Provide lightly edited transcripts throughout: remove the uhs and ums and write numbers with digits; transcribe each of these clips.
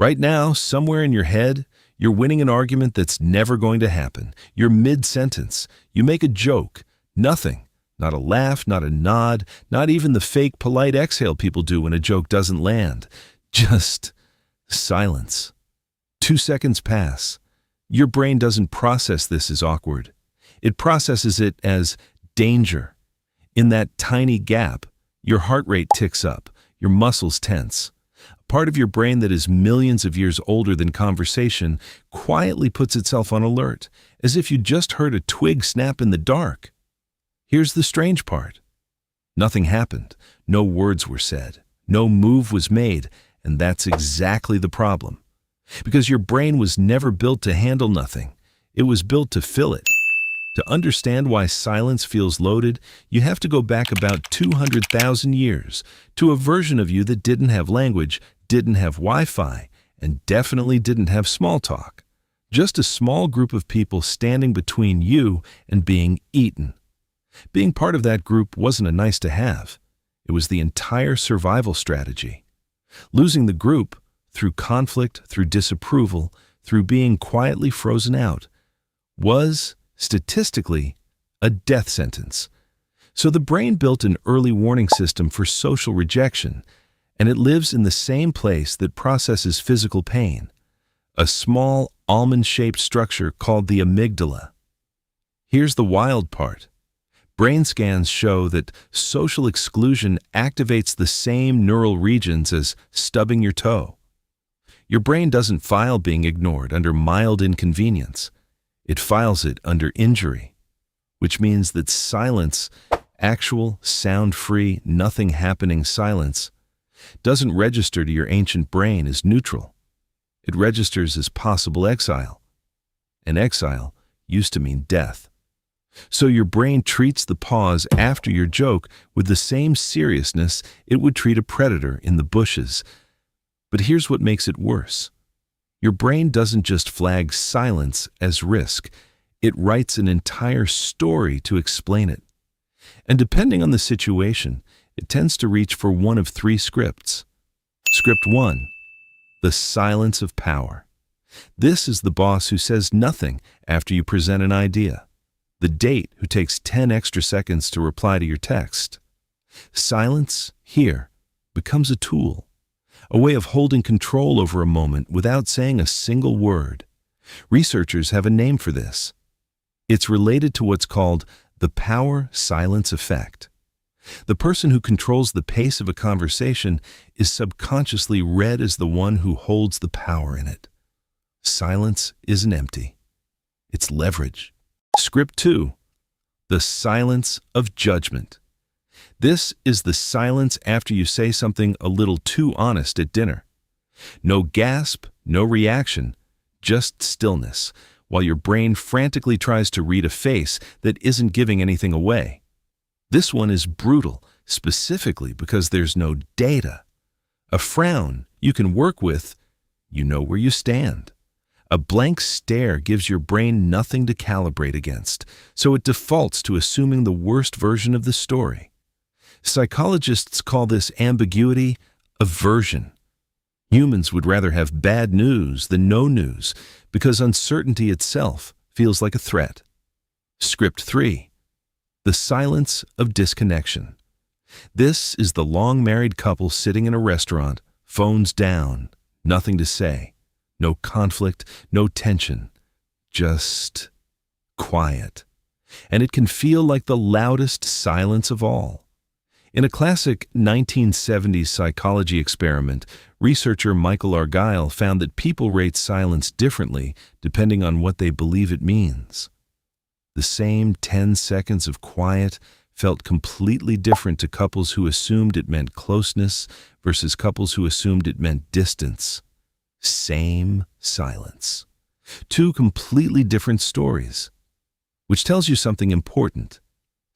Right now, somewhere in your head, you're winning an argument that's never going to happen. You're mid-sentence. You make a joke. Nothing. Not a laugh, not a nod, not even the fake polite exhale people do when a joke doesn't land. Just silence. 2 seconds pass. Your brain doesn't process this as awkward. It processes it as danger. In that tiny gap, your heart rate ticks up, your muscles tense. A part of your brain that is millions of years older than conversation quietly puts itself on alert, as if you just heard a twig snap in the dark. Here's the strange part. Nothing happened. No words were said. No move was made, and that's exactly the problem. Because your brain was never built to handle nothing. It was built to fill it. To understand why silence feels loaded, you have to go back about 200,000 years to a version of you that didn't have language, didn't have Wi-Fi, and definitely didn't have small talk. Just a small group of people standing between you and being eaten. Being part of that group wasn't a nice to have. It was the entire survival strategy. Losing the group, through conflict, through disapproval, through being quietly frozen out, was, statistically, a death sentence. So the brain built an early warning system for social rejection, and it lives in the same place that processes physical pain, a small almond-shaped structure called the amygdala. Here's the wild part. Brain scans show that social exclusion activates the same neural regions as stubbing your toe. Your brain doesn't file being ignored under mild inconvenience. It files it under injury, which means that silence, actual, sound-free, nothing-happening silence, doesn't register to your ancient brain as neutral. It registers as possible exile. And exile used to mean death. So your brain treats the pause after your joke with the same seriousness it would treat a predator in the bushes. But here's what makes it worse. Your brain doesn't just flag silence as risk. It writes an entire story to explain it. And depending on the situation, it tends to reach for one of 3 scripts. Script 1, the silence of power. This is the boss who says nothing after you present an idea. The date who takes 10 extra seconds to reply to your text. Silence, here, becomes a tool, a way of holding control over a moment without saying a single word. Researchers have a name for this. It's related to what's called the power silence effect. The person who controls the pace of a conversation is subconsciously read as the one who holds the power in it. Silence isn't empty. It's leverage. Script 2, the silence of judgment. This is the silence after you say something a little too honest at dinner. No gasp, no reaction, just stillness, while your brain frantically tries to read a face that isn't giving anything away. This one is brutal, specifically because there's no data. A frown you can work with, you know where you stand. A blank stare gives your brain nothing to calibrate against, so it defaults to assuming the worst version of the story. Psychologists call this ambiguity aversion. Humans would rather have bad news than no news because uncertainty itself feels like a threat. Script 3, the silence of disconnection. This is the long-married couple sitting in a restaurant, phones down, nothing to say. No conflict, no tension, just quiet. And it can feel like the loudest silence of all. In a classic 1970s psychology experiment, researcher Michael Argyle found that people rate silence differently depending on what they believe it means. The same 10 seconds of quiet felt completely different to couples who assumed it meant closeness versus couples who assumed it meant distance. Same silence. 2 completely different stories, which tells you something important.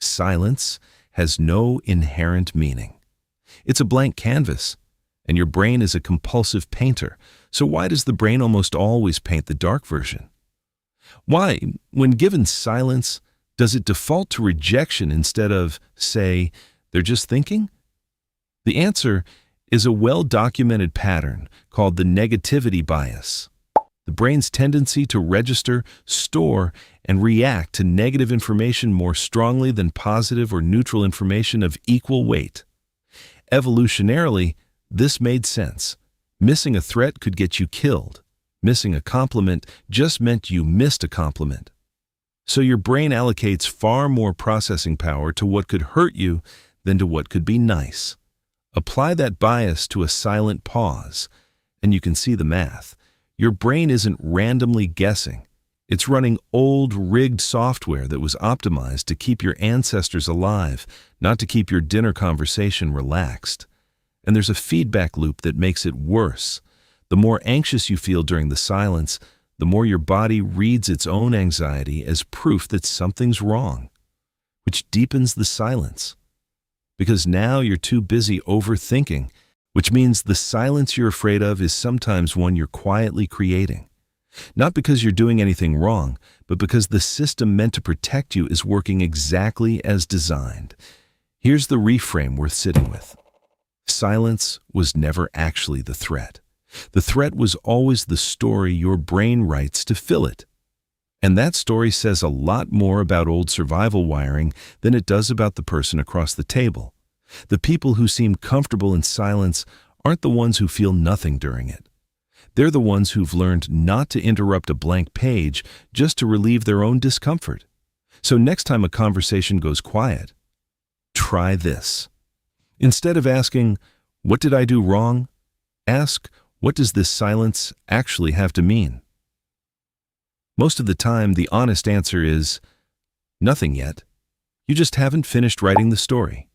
Silence has no inherent meaning. It's a blank canvas, and your brain is a compulsive painter, so why does the brain almost always paint the dark version? Why, when given silence, does it default to rejection instead of, say, they're just thinking? The answer is a well-documented pattern called the negativity bias. The brain's tendency to register, store, and react to negative information more strongly than positive or neutral information of equal weight. Evolutionarily, this made sense. Missing a threat could get you killed. Missing a compliment just meant you missed a compliment. So your brain allocates far more processing power to what could hurt you than to what could be nice. Apply that bias to a silent pause, and you can see the math. Your brain isn't randomly guessing. It's running old, rigged software that was optimized to keep your ancestors alive, not to keep your dinner conversation relaxed. And there's a feedback loop that makes it worse. The more anxious you feel during the silence, the more your body reads its own anxiety as proof that something's wrong, which deepens the silence. Because now you're too busy overthinking, which means the silence you're afraid of is sometimes one you're quietly creating. Not because you're doing anything wrong, but because the system meant to protect you is working exactly as designed. Here's the reframe worth sitting with. Silence was never actually the threat. The threat was always the story your brain writes to fill it. And that story says a lot more about old survival wiring than it does about the person across the table. The people who seem comfortable in silence aren't the ones who feel nothing during it. They're the ones who've learned not to interrupt a blank page just to relieve their own discomfort. So next time a conversation goes quiet, try this. Instead of asking, "What did I do wrong?" ask, "What does this silence actually have to mean?" Most of the time, the honest answer is, nothing yet. You just haven't finished writing the story.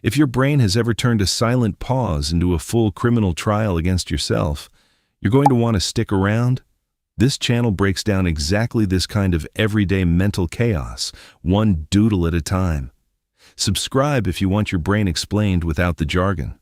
If your brain has ever turned a silent pause into a full criminal trial against yourself, you're going to want to stick around. This channel breaks down exactly this kind of everyday mental chaos, one doodle at a time. Subscribe if you want your brain explained without the jargon.